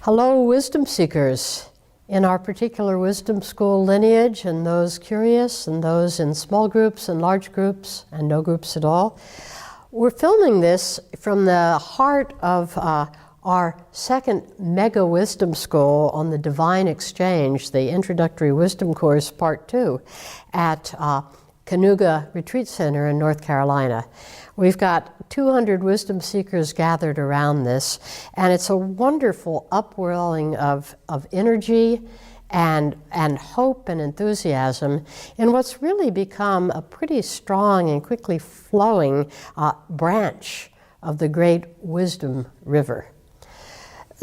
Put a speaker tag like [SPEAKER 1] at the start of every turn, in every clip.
[SPEAKER 1] Hello, wisdom seekers. In our particular wisdom school lineage, and those curious, and those in small groups and large groups, and no groups at all, we're filming this from the heart of our second mega wisdom school on the Divine Exchange, the Introductory Wisdom Course Part 2 at Cayuga Retreat Center in North Carolina. We've got 200 wisdom seekers gathered around this, and it's a wonderful upwelling of energy and hope and enthusiasm in what's really become a pretty strong and quickly flowing branch of the great wisdom river.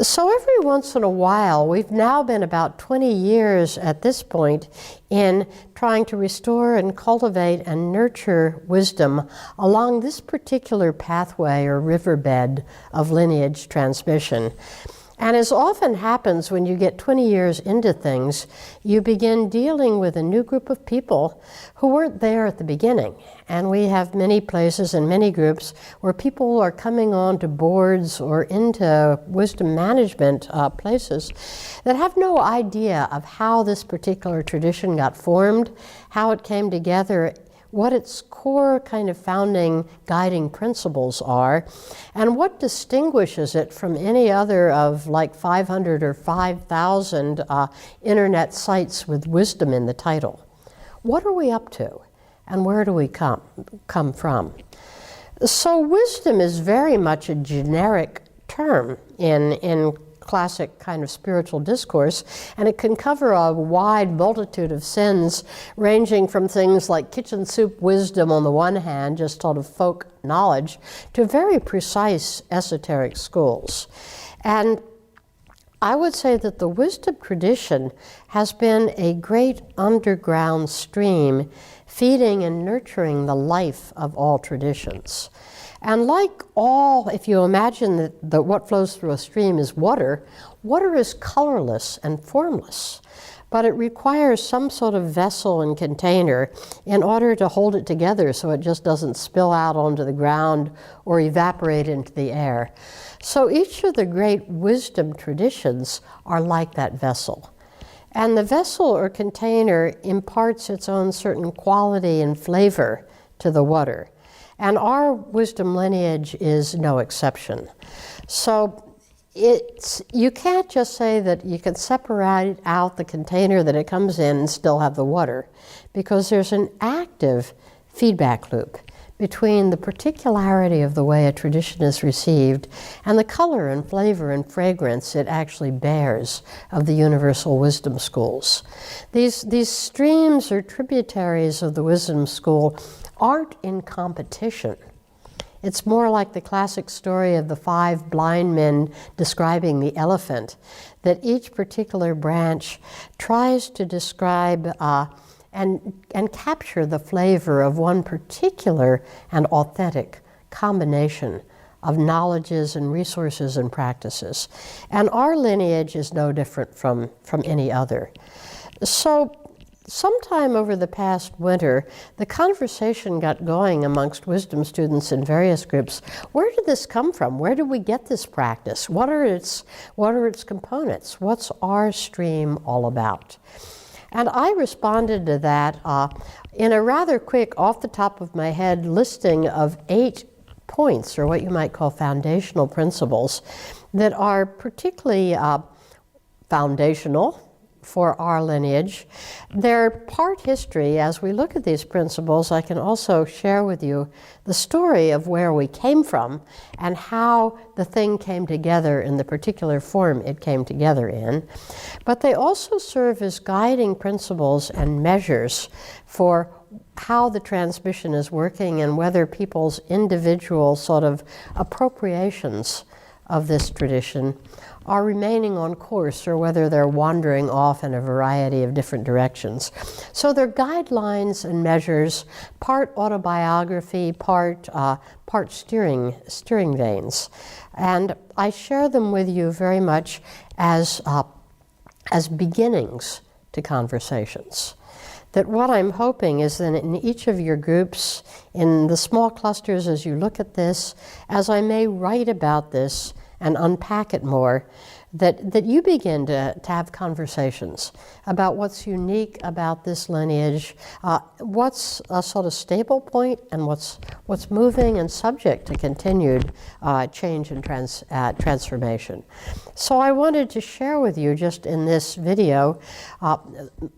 [SPEAKER 1] So every once in a while, we've now been about 20 years at this point in trying to restore and cultivate and nurture wisdom along this particular pathway or riverbed of lineage transmission. And as often happens when you get 20 years into things, you begin dealing with a new group of people who weren't there at the beginning. And we have many places and many groups where people are coming on to boards or into wisdom management places that have no idea of how this particular tradition got formed, how it came together, what its core kind of founding guiding principles are, and what distinguishes it from any other of like 500 or 5,000 internet sites with wisdom in the title. What are we up to, and where do we come from? So wisdom is very much a generic term in classic kind of spiritual discourse, and it can cover a wide multitude of sins, ranging from things like kitchen soup wisdom on the one hand, just sort of folk knowledge, to very precise esoteric schools. And I would say that the wisdom tradition has been a great underground stream feeding and nurturing the life of all traditions. And like all, if you imagine that what flows through a stream is water, water is colorless and formless, but it requires some sort of vessel and container in order to hold it together so it just doesn't spill out onto the ground or evaporate into the air. So each of the great wisdom traditions are like that vessel. And the vessel or container imparts its own certain quality and flavor to the water. And our wisdom lineage is no exception. So you can't just say that you can separate out the container that it comes in and still have the water, because there's an active feedback loop between the particularity of the way a tradition is received and the color and flavor and fragrance it actually bears of the universal wisdom schools. These streams or tributaries of the wisdom school aren't in competition. It's more like the classic story of the 5 blind men describing the elephant, that each particular branch tries to describe and capture the flavor of one particular and authentic combination of knowledges and resources and practices. And our lineage is no different from any other. So sometime over the past winter, the conversation got going amongst wisdom students in various groups. Where did this come from? Where did we get this practice? What are its components? What's our stream all about? And I responded to that in a rather quick, off the top of my head, listing of 8 points, or what you might call foundational principles, that are particularly foundational for our lineage. They're part history. As we look at these principles, I can also share with you the story of where we came from and how the thing came together in the particular form it came together in. But they also serve as guiding principles and measures for how the transmission is working and whether people's individual sort of appropriations of this tradition are remaining on course or whether they're wandering off in a variety of different directions. So they're guidelines and measures, part autobiography, part steering veins. And I share them with you very much as beginnings to conversations. That what I'm hoping is that in each of your groups, in the small clusters as you look at this, as I may write about this and unpack it more, that you begin to have conversations about what's unique about this lineage, what's a sort of stable point, and what's moving and subject to continued change and transformation. So I wanted to share with you just in this video,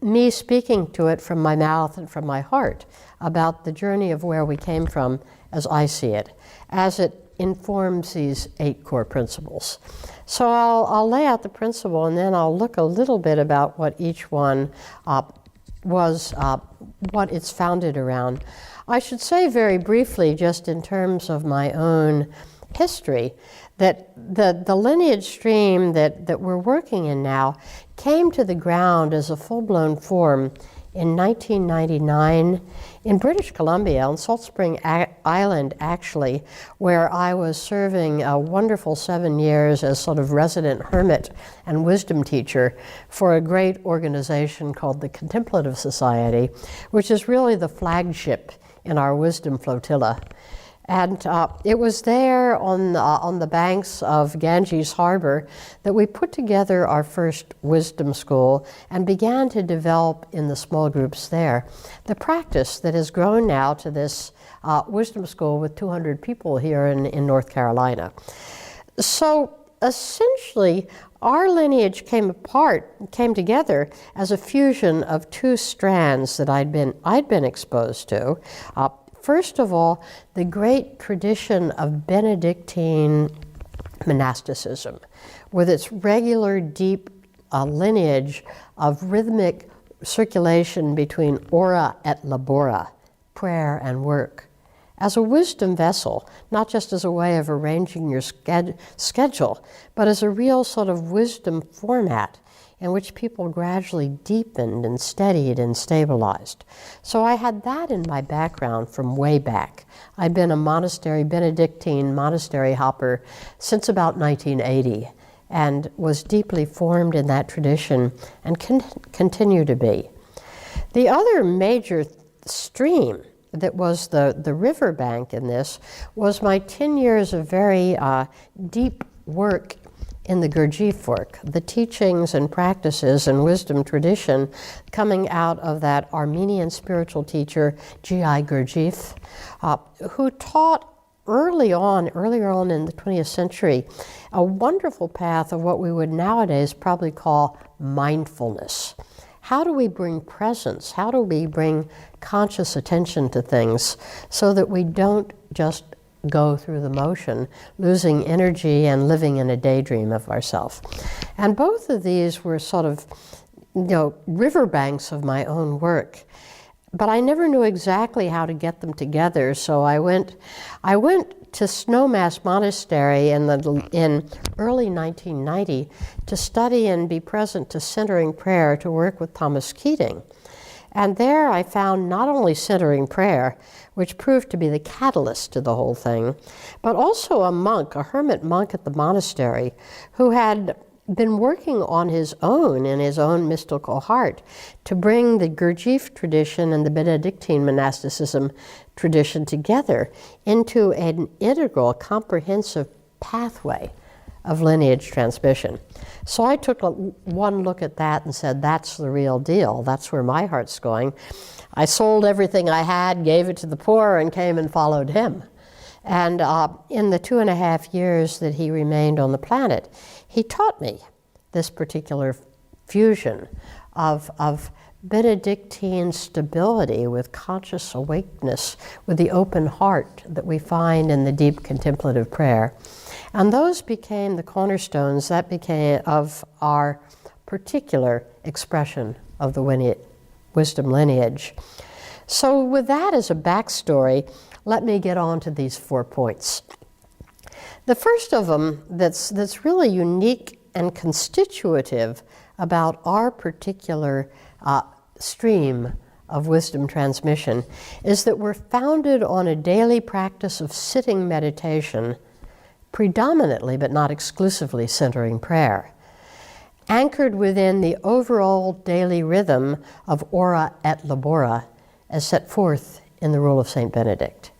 [SPEAKER 1] me speaking to it from my mouth and from my heart about the journey of where we came from as I see it, as it informs these 8 core principles. So I'll lay out the principle, and then I'll look a little bit about what each one was, what it's founded around. I should say very briefly, just in terms of my own history, that the lineage stream that we're working in now came to the ground as a full-blown form in 1999 in British Columbia, on Salt Spring Island, actually, where I was serving a wonderful 7 years as sort of resident hermit and wisdom teacher for a great organization called the Contemplative Society, which is really the flagship in our wisdom flotilla. And it was there on the banks of Ganges Harbor that we put together our first wisdom school and began to develop in the small groups there the practice that has grown now to this wisdom school with 200 people here in North Carolina. So essentially, our lineage came together as a fusion of 2 strands that I'd been exposed to. First of all, the great tradition of Benedictine monasticism, with its regular, deep lineage of rhythmic circulation between ora et labora, prayer and work, as a wisdom vessel, not just as a way of arranging your schedule, but as a real sort of wisdom format in which people gradually deepened and steadied and stabilized. So I had that in my background from way back. I'd been a Benedictine monastery hopper since about 1980 and was deeply formed in that tradition and continue to be. The other major stream that was the riverbank in this was my 10 years of very deep work in the Gurdjieff work, the teachings and practices and wisdom tradition coming out of that Armenian spiritual teacher, G.I. Gurdjieff, who taught earlier on in the 20th century, a wonderful path of what we would nowadays probably call mindfulness. How do we bring presence? How do we bring conscious attention to things so that we don't just go through the motion, losing energy and living in a daydream of ourselves? And both of these were sort of, riverbanks of my own work. But I never knew exactly how to get them together, so I went to Snowmass Monastery in early 1990 to study and be present to centering prayer, to work with Thomas Keating. And there I found not only centering prayer, which proved to be the catalyst to the whole thing, but also a hermit monk at the monastery, who had been working on his own, in his own mystical heart, to bring the Gurdjieff tradition and the Benedictine monasticism tradition together into an integral, comprehensive pathway of lineage transmission. So I took one look at that and said, that's the real deal. That's where my heart's going. I sold everything I had, gave it to the poor, and came and followed him. And in the 2.5 years that he remained on the planet, he taught me this particular fusion of Benedictine stability with conscious awakeness, with the open heart that we find in the deep contemplative prayer. And those became the cornerstones that became of our particular expression of the wisdom lineage. So with that as a backstory, let me get on to these 4 points. The first of them that's really unique and constitutive about our particular stream of wisdom transmission is that we're founded on a daily practice of sitting meditation, predominantly but not exclusively centering prayer, anchored within the overall daily rhythm of ora et labora as set forth in the Rule of St. Benedict.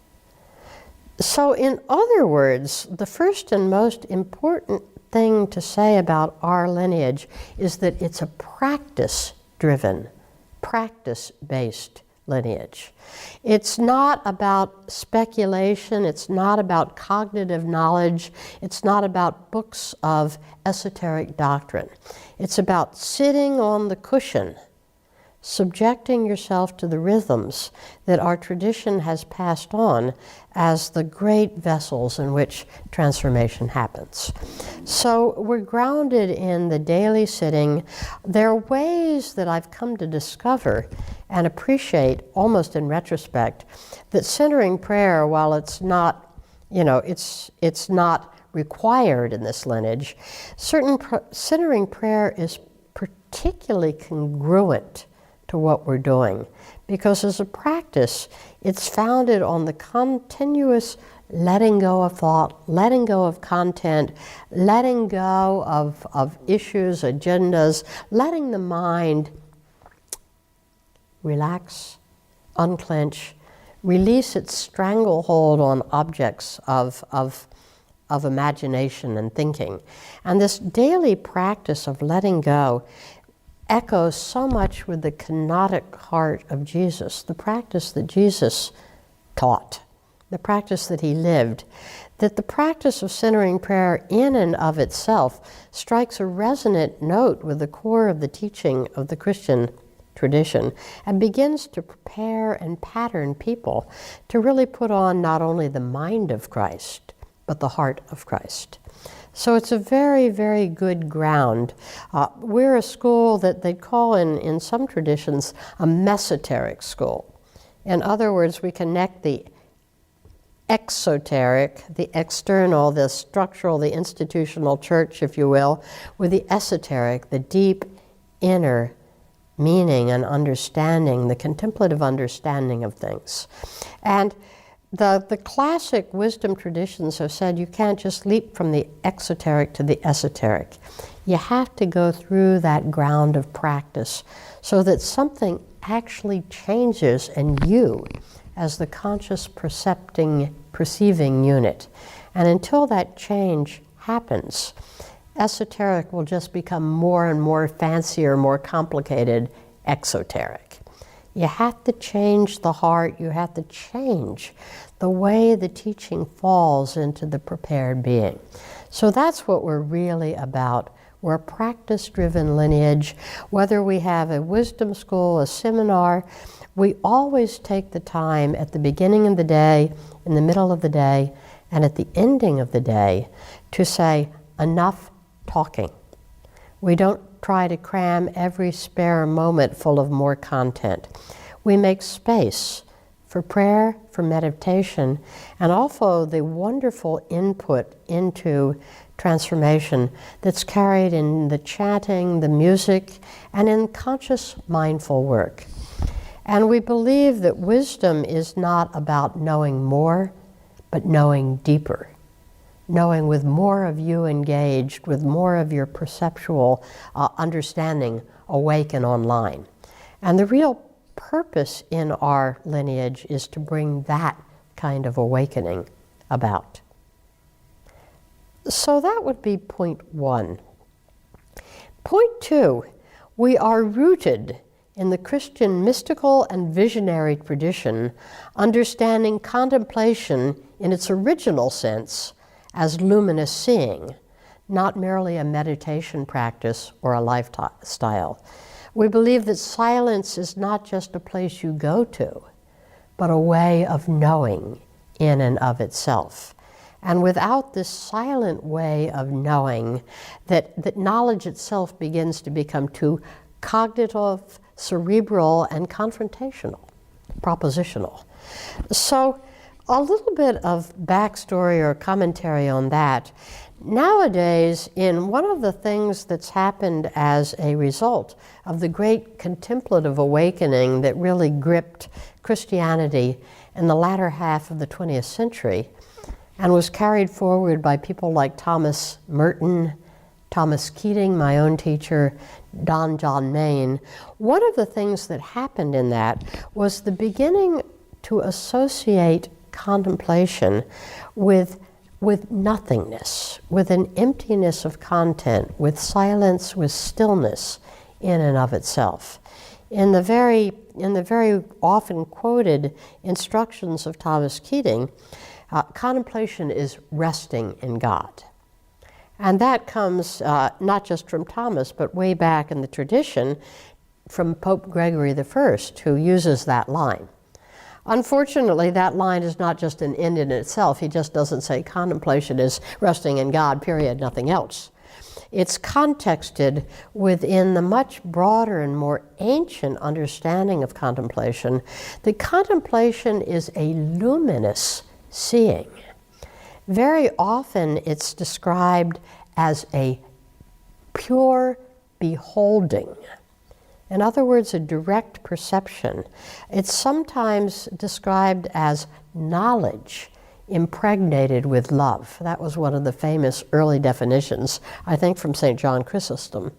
[SPEAKER 1] So in other words, the first and most important thing to say about our lineage is that it's a practice-driven, practice-based lineage. It's not about speculation, it's not about cognitive knowledge, it's not about books of esoteric doctrine. It's about sitting on the cushion, subjecting yourself to the rhythms that our tradition has passed on as the great vessels in which transformation happens. So we're grounded in the daily sitting. There are ways that I've come to discover and appreciate, almost in retrospect, that centering prayer, while it's not, it's not required in this lineage, centering prayer is particularly congruent to what we're doing, because as a practice, it's founded on the continuous letting go of thought, letting go of content, letting go of issues, agendas, letting the mind relax, unclench, release its stranglehold on objects of imagination and thinking. And this daily practice of letting go echoes so much with the kenotic heart of Jesus, the practice that Jesus taught, the practice that he lived, that the practice of centering prayer in and of itself strikes a resonant note with the core of the teaching of the Christian tradition and begins to prepare and pattern people to really put on not only the mind of Christ, but the heart of Christ. So it's a very, very good ground. We're a school that they call in some traditions a mesoteric school. In other words, we connect the exoteric, the external, the structural, the institutional church, if you will, with the esoteric, the deep inner meaning and understanding, the contemplative understanding of things. And the classic wisdom traditions have said you can't just leap from the exoteric to the esoteric. You have to go through that ground of practice so that something actually changes in you as the conscious perceiving unit. And until that change happens, esoteric will just become more and more fancier, more complicated exoteric. You have to change the heart, you have to change the way the teaching falls into the prepared being. So that's what we're really about. We're a practice-driven lineage. Whether we have a wisdom school, a seminar, we always take the time at the beginning of the day, in the middle of the day, and at the ending of the day to say, enough talking. We don't try to cram every spare moment full of more content. We make space for prayer, for meditation, and also the wonderful input into transformation that's carried in the chanting, the music, and in conscious mindful work. And we believe that wisdom is not about knowing more, but knowing deeper. Knowing with more of you engaged, with more of your perceptual understanding awake and online. And the real purpose in our lineage is to bring that kind of awakening about. So that would be point one. Point two, we are rooted in the Christian mystical and visionary tradition, understanding contemplation in its original sense as luminous seeing, not merely a meditation practice or a lifestyle. We believe that silence is not just a place you go to, but a way of knowing in and of itself. And without this silent way of knowing, that knowledge itself begins to become too cognitive, cerebral, and confrontational, propositional. So a little bit of backstory or commentary on that. Nowadays, in one of the things that's happened as a result of the great contemplative awakening that really gripped Christianity in the latter half of the 20th century and was carried forward by people like Thomas Merton, Thomas Keating, my own teacher, Don John Main, one of the things that happened in that was the beginning to associate contemplation with nothingness, with an emptiness of content, with silence, with stillness in and of itself. In the very often quoted instructions of Thomas Keating, contemplation is resting in God. And that comes not just from Thomas, but way back in the tradition from Pope Gregory I, who uses that line. Unfortunately, that line is not just an end in itself. He just doesn't say contemplation is resting in God, period, nothing else. It's contexted within the much broader and more ancient understanding of contemplation that contemplation is a luminous seeing. Very often it's described as a pure beholding. In other words, a direct perception. It's sometimes described as knowledge impregnated with love. That was one of the famous early definitions, I think from St. John Chrysostom.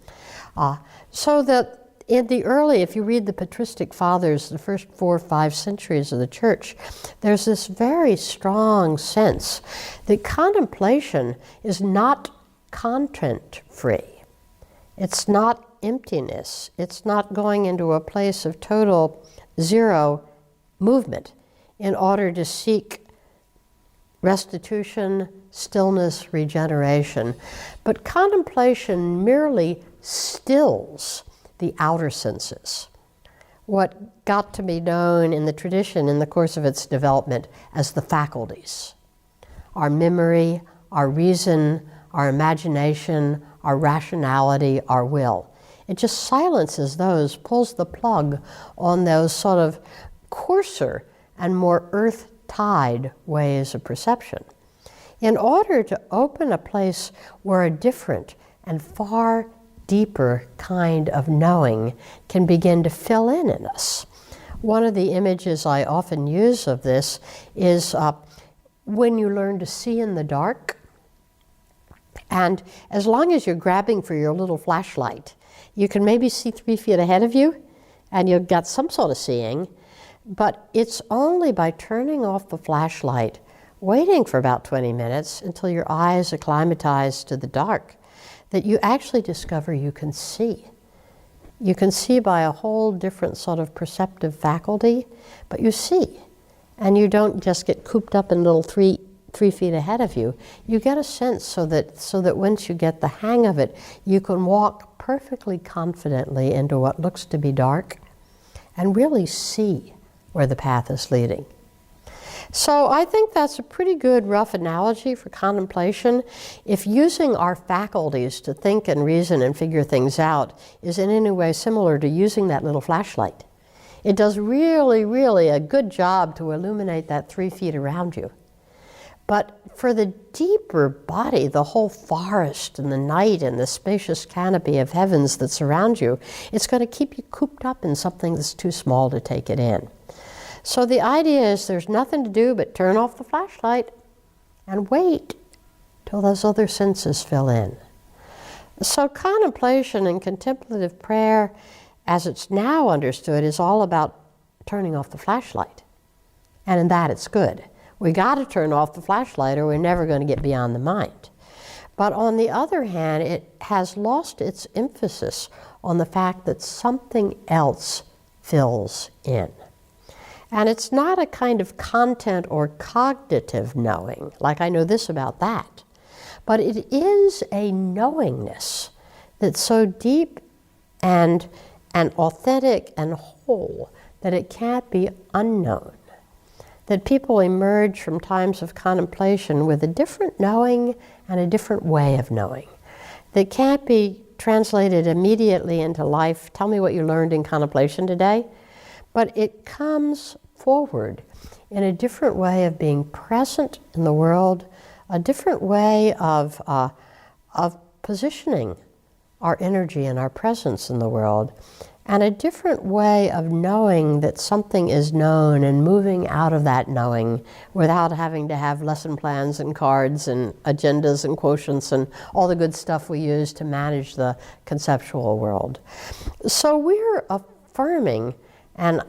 [SPEAKER 1] So that in the early, if you read the patristic fathers, the first 4 or 5 centuries of the church, there's this very strong sense that contemplation is not content-free. It's not emptiness. It's not going into a place of total zero movement in order to seek restitution, stillness, regeneration. But contemplation merely stills the outer senses. What got to be known in the tradition in the course of its development as the faculties. Our memory, our reason, our imagination, our rationality, our will. It just silences those, pulls the plug on those sort of coarser and more earth-tied ways of perception, in order to open a place where a different and far deeper kind of knowing can begin to fill in us. One of the images I often use of this is when you learn to see in the dark, and as long as you're grabbing for your little flashlight, you can maybe see 3 feet ahead of you, and you've got some sort of seeing, but it's only by turning off the flashlight, waiting for about 20 minutes until your eyes acclimatize to the dark, that you actually discover you can see. You can see by a whole different sort of perceptive faculty, but you see. And you don't just get cooped up in little 3 feet ahead of you. You get a sense so that once you get the hang of it, you can walk perfectly confidently into what looks to be dark and really see where the path is leading. So I think that's a pretty good rough analogy for contemplation. If using our faculties to think and reason and figure things out is in any way similar to using that little flashlight, it does really, really a good job to illuminate that 3 feet around you. But for the deeper body, the whole forest and the night and the spacious canopy of heavens that surround you, it's going to keep you cooped up in something that's too small to take it in. So the idea is there's nothing to do but turn off the flashlight and wait till those other senses fill in. So contemplation and contemplative prayer, as it's now understood, is all about turning off the flashlight. And in that it's good. We got to turn off the flashlight or we're never going to get beyond the mind. But on the other hand, it has lost its emphasis on the fact that something else fills in. And it's not a kind of content or cognitive knowing, like I know this about that, but it is a knowingness that's so deep and authentic and whole that it can't be unknown. That people emerge from times of contemplation with a different knowing and a different way of knowing that can't be translated immediately into life. Tell me what you learned in contemplation today. But it comes forward in a different way of being present in the world, a different way of positioning our energy and our presence in the world, and a different way of knowing that something is known and moving out of that knowing without having to have lesson plans and cards and agendas and quotients and all the good stuff we use to manage the conceptual world. So we're affirming And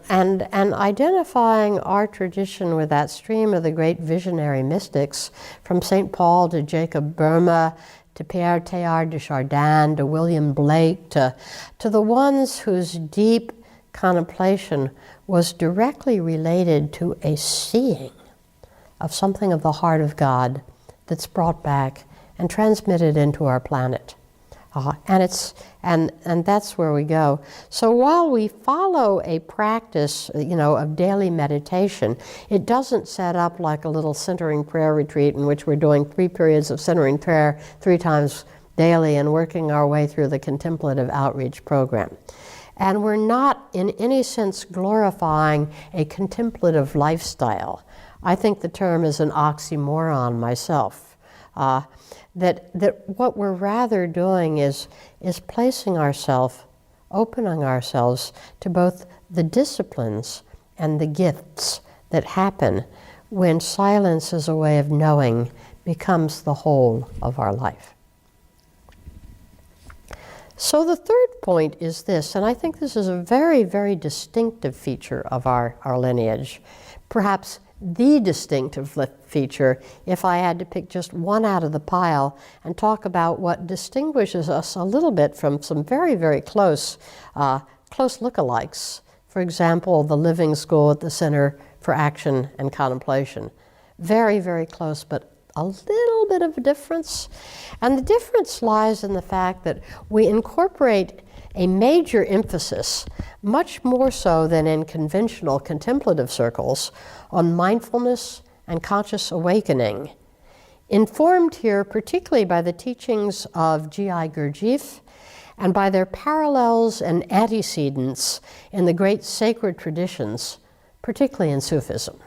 [SPEAKER 1] identifying our tradition with that stream of the great visionary mystics, from St. Paul to Jacob Boehme, to Pierre Teilhard de Chardin, to William Blake, to the ones whose deep contemplation was directly related to a seeing of something of the heart of God that's brought back and transmitted into our planet. And that's where we go. So while we follow a practice, of daily meditation, it doesn't set up like a little centering prayer retreat in which we're doing 3 periods of centering prayer 3 times daily and working our way through the contemplative outreach program. And we're not in any sense glorifying a contemplative lifestyle. I think the term is an oxymoron myself. That what we're rather doing is placing ourselves, opening ourselves to both the disciplines and the gifts that happen when silence as a way of knowing becomes the whole of our life. So the third point is this, and I think this is a very, very distinctive feature of our lineage, perhaps the distinctive feature if I had to pick just one out of the pile and talk about what distinguishes us a little bit from some very, very close lookalikes. For example, the Living School at the Center for Action and Contemplation. Very, very close, but a little bit of a difference. And the difference lies in the fact that we incorporate a major emphasis, much more so than in conventional contemplative circles, on mindfulness and conscious awakening, informed here particularly by the teachings of G.I. Gurdjieff and by their parallels and antecedents in the great sacred traditions, particularly in Sufism.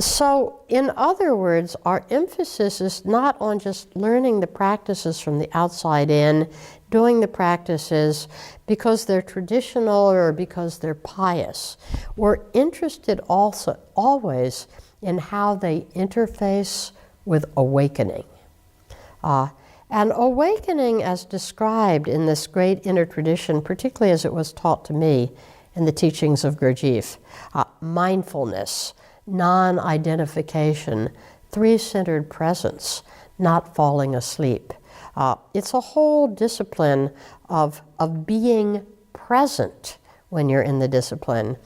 [SPEAKER 1] So, in other words, our emphasis is not on just learning the practices from the outside in, doing the practices because they're traditional or because they're pious. We're interested also always in how they interface with awakening. And awakening, as described in this great inner tradition, particularly as it was taught to me in the teachings of Gurdjieff, mindfulness, non-identification, 3-centered presence, not falling asleep. It's a whole discipline of being present when you're in the discipline.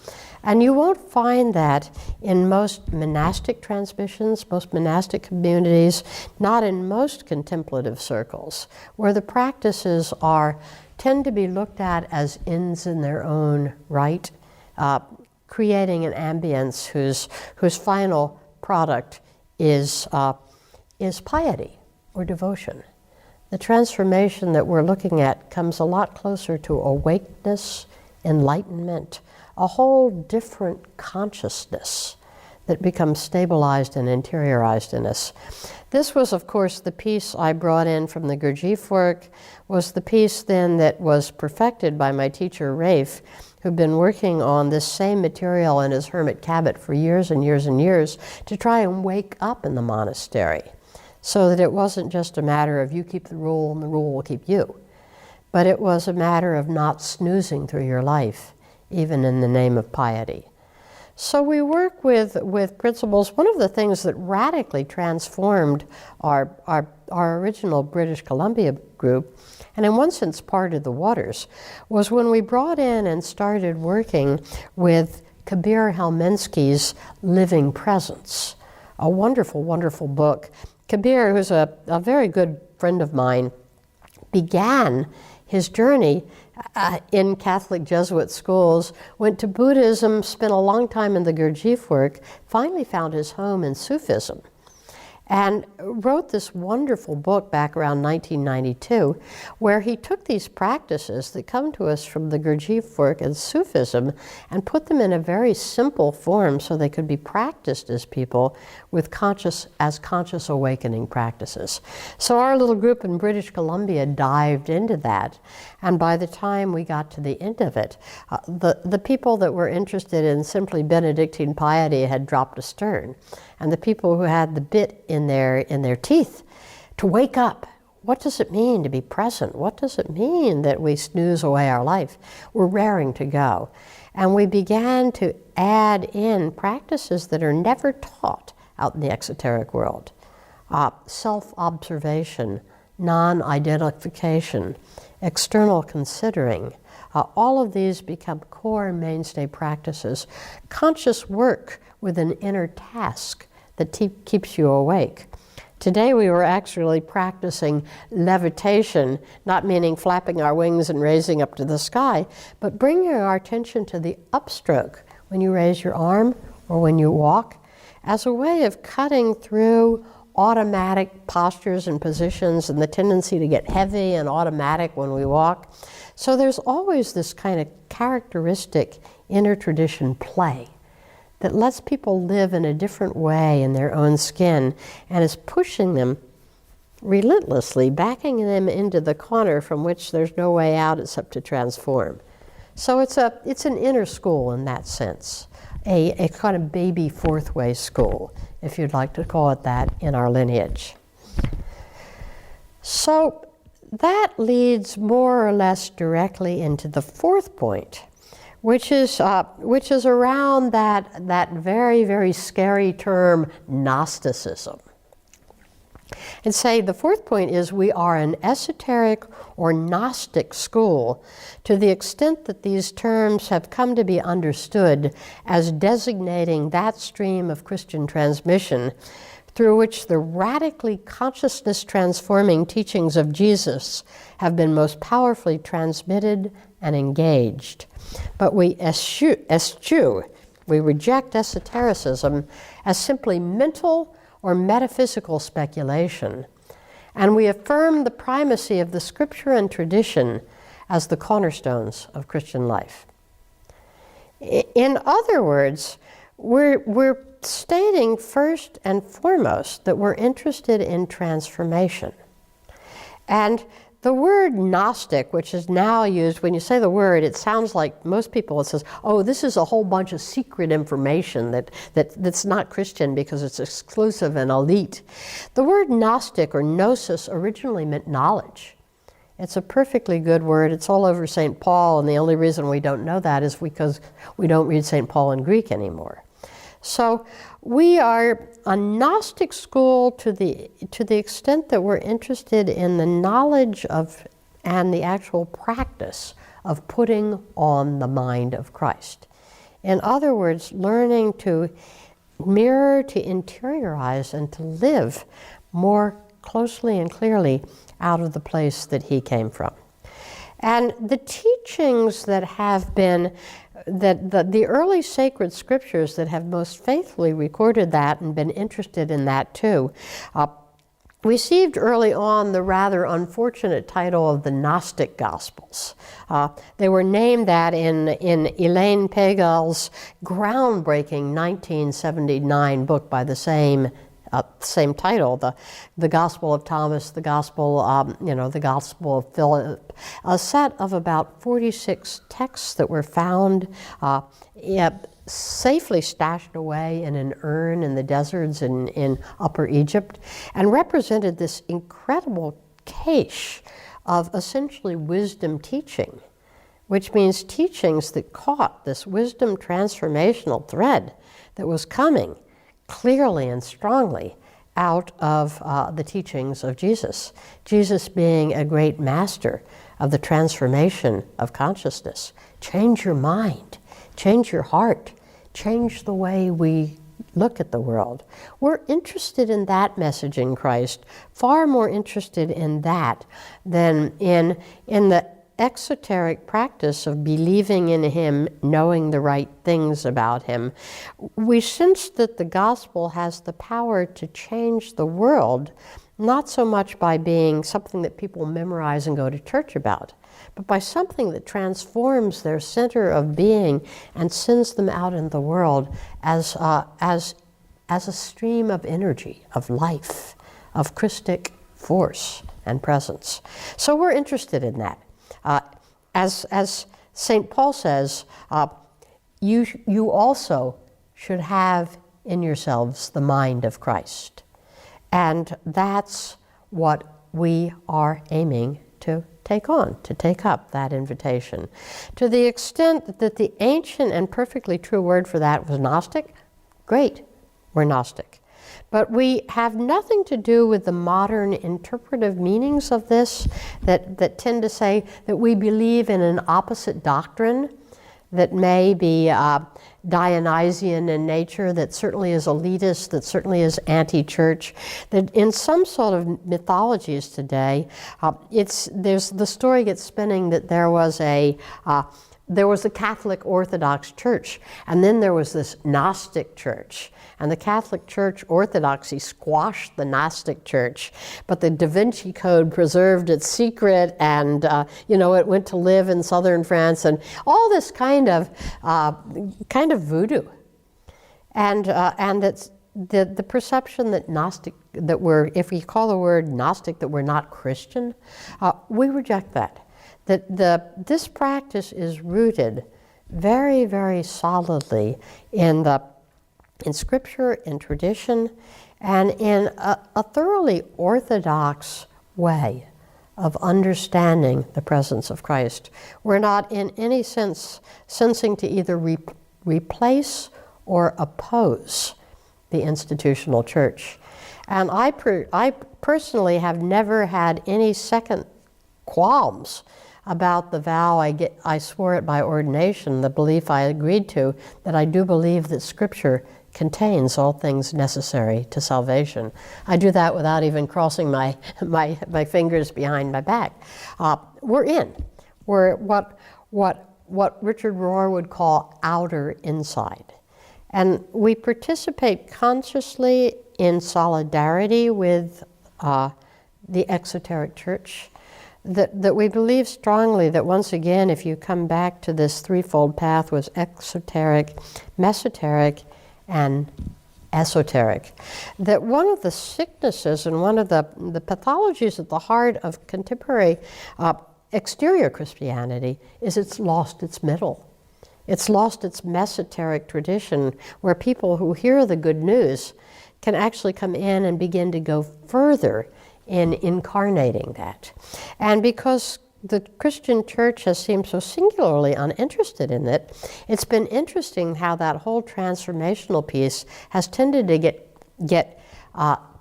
[SPEAKER 1] And you won't find that in most monastic transmissions, most monastic communities, not in most contemplative circles, where the practices tend to be looked at as ends in their own right, creating an ambience whose final product is piety or devotion. The transformation that we're looking at comes a lot closer to awakeness, enlightenment, a whole different consciousness that becomes stabilized and interiorized in us. This was, of course, the piece I brought in from the Gurdjieff work, was the piece then that was perfected by my teacher, Rafe, who'd been working on this same material in his hermit cabin for years and years and years to try and wake up in the monastery, so that it wasn't just a matter of you keep the rule and the rule will keep you, but it was a matter of not snoozing through your life, even in the name of piety. So we work with principles. One of the things that radically transformed our original British Columbia group, and in one sense parted the waters, was when we brought in and started working with Kabir Helminski's Living Presence, a wonderful, wonderful book. Kabir, who's a very good friend of mine, began his journey in Catholic Jesuit schools, went to Buddhism, spent a long time in the Gurdjieff work, finally found his home in Sufism, and wrote this wonderful book back around 1992, where he took these practices that come to us from the Gurdjieff work and Sufism and put them in a very simple form so they could be practiced as people with conscious awakening practices. So our little group in British Columbia dived into that, and by the time we got to the end of it, the people that were interested in simply Benedictine piety had dropped astern, and the people who had the bit in their teeth to wake up. What does it mean to be present? What does it mean that we snooze away our life? We're raring to go. And we began to add in practices that are never taught out in the exoteric world. Self-observation, non-identification, external considering. All of these become core and mainstay practices. Conscious work with an inner task that keeps you awake. Today we were actually practicing levitation, not meaning flapping our wings and raising up to the sky, but bringing our attention to the upstroke when you raise your arm or when you walk, as a way of cutting through automatic postures and positions and the tendency to get heavy and automatic when we walk. So there's always this kind of characteristic inner tradition play that lets people live in a different way in their own skin and is pushing them relentlessly, backing them into the corner from which there's no way out except to transform. So it's an inner school in that sense, a kind of baby fourth way school, if you'd like to call it that, in our lineage. So that leads more or less directly into the fourth point, which is around that very, very scary term, Gnosticism. And say the fourth point is we are an esoteric or Gnostic school to the extent that these terms have come to be understood as designating that stream of Christian transmission through which the radically consciousness transforming teachings of Jesus have been most powerfully transmitted and engaged. But we eschew, we reject esotericism as simply mental or metaphysical speculation, and we affirm the primacy of the scripture and tradition as the cornerstones of Christian life. In other words, we're stating first and foremost that we're interested in transformation. And the word Gnostic, which is now used, when you say the word, it sounds like most people, it says, oh, this is a whole bunch of secret information that's not Christian because it's exclusive and elite. The word Gnostic or gnosis originally meant knowledge. It's a perfectly good word. It's all over St. Paul, and the only reason we don't know that is because we don't read St. Paul in Greek anymore. So we are a Gnostic school to the extent that we're interested in the knowledge of and the actual practice of putting on the mind of Christ. In other words, learning to mirror, to interiorize, and to live more closely and clearly out of the place that he came from. And the teachings that have been the early sacred scriptures that have most faithfully recorded that and been interested in that too, received early on the rather unfortunate title of the Gnostic Gospels. They were named that in Elaine Pagel's groundbreaking 1979 book by the same title, the Gospel of Thomas, the Gospel of Philip, a set of about 46 texts that were found safely stashed away in an urn in the deserts in Upper Egypt, and represented this incredible cache of essentially wisdom teaching, which means teachings that caught this wisdom transformational thread that was coming clearly and strongly out of the teachings of Jesus. Jesus being a great master of the transformation of consciousness. Change your mind, change your heart, change the way we look at the world. We're interested in that message in Christ, far more interested in that than in the exoteric practice of believing in him, knowing the right things about him. We sense that the gospel has the power to change the world, not so much by being something that people memorize and go to church about, but by something that transforms their center of being and sends them out in the world as a stream of energy, of life, of Christic force and presence. So we're interested in that. As St. Paul says, you also should have in yourselves the mind of Christ. And that's what we are aiming to take on, to take up that invitation. To the extent that the ancient and perfectly true word for that was Gnostic, great, we're Gnostic. But we have nothing to do with the modern interpretive meanings of this that tend to say that we believe in an opposite doctrine that may be Dionysian in nature, that certainly is elitist, that certainly is anti-church, that in some sort of mythologies today, the story gets spinning that there was a Catholic Orthodox Church, and then there was this Gnostic Church. And the Catholic Church orthodoxy squashed the Gnostic Church, but the Da Vinci Code preserved its secret, and it went to live in southern France, and all this kind of voodoo, and it's the perception that if we call the word Gnostic, that we're not Christian, we reject that. This practice is rooted very, very solidly in Scripture, in tradition, and in a thoroughly orthodox way of understanding the presence of Christ. We're not in any sense sensing to either replace or oppose the institutional church. And I personally have never had any second qualms about the vow I swore at my ordination, the belief I agreed to, that I do believe that Scripture contains all things necessary to salvation. I do that without even crossing my fingers behind my back. We're in. We're what Richard Rohr would call outer inside. And we participate consciously in solidarity with the exoteric church. That we believe strongly that once again, if you come back to this threefold path, was exoteric, mesoteric, and esoteric. That one of the sicknesses and one of the pathologies at the heart of contemporary exterior Christianity is it's lost its middle. It's lost its mesoteric tradition, where people who hear the good news can actually come in and begin to go further in incarnating that. And because the Christian church has seemed so singularly uninterested in it, it's been interesting how that whole transformational piece has tended to get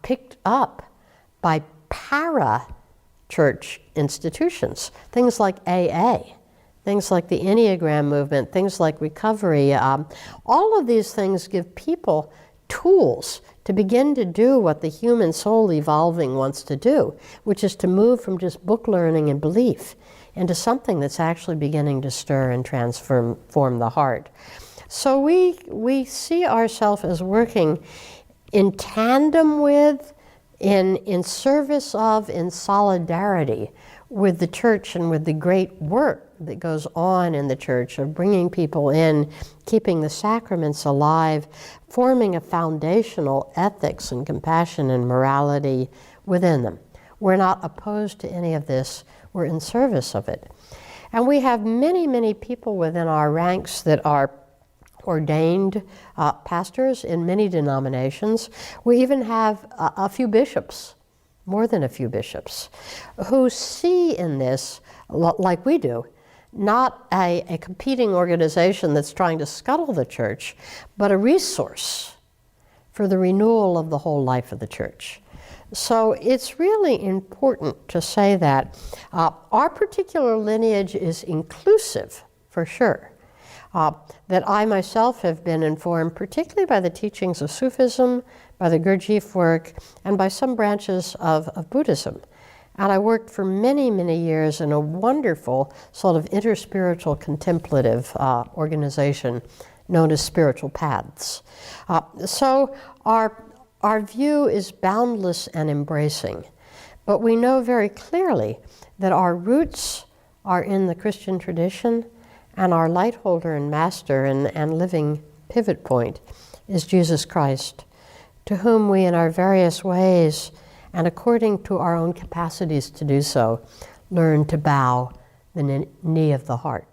[SPEAKER 1] picked up by para-church institutions, things like AA, things like the Enneagram movement, things like recovery. All of these things give people tools to begin to do what the human soul evolving wants to do, which is to move from just book learning and belief into something that's actually beginning to stir and transform the heart. So we see ourselves as working in tandem with, in service of, in solidarity with the church and with the great work that goes on in the church of bringing people in, keeping the sacraments alive, forming a foundational ethics and compassion and morality within them. We're not opposed to any of this. We're in service of it. And we have many, many people within our ranks that are ordained pastors in many denominations. We even have a few bishops, more than a few bishops, who see in this, like we do, not a competing organization that's trying to scuttle the church, but a resource for the renewal of the whole life of the church. So it's really important to say that our particular lineage is inclusive, for sure. That I myself have been informed, particularly by the teachings of Sufism, by the Gurdjieff work, and by some branches of Buddhism. And I worked for many, many years in a wonderful sort of interspiritual contemplative organization known as Spiritual Paths. So our view is boundless and embracing, but we know very clearly that our roots are in the Christian tradition, and our light holder and master and living pivot point is Jesus Christ, to whom we in our various ways and according to our own capacities to do so, learn to bow the knee of the heart.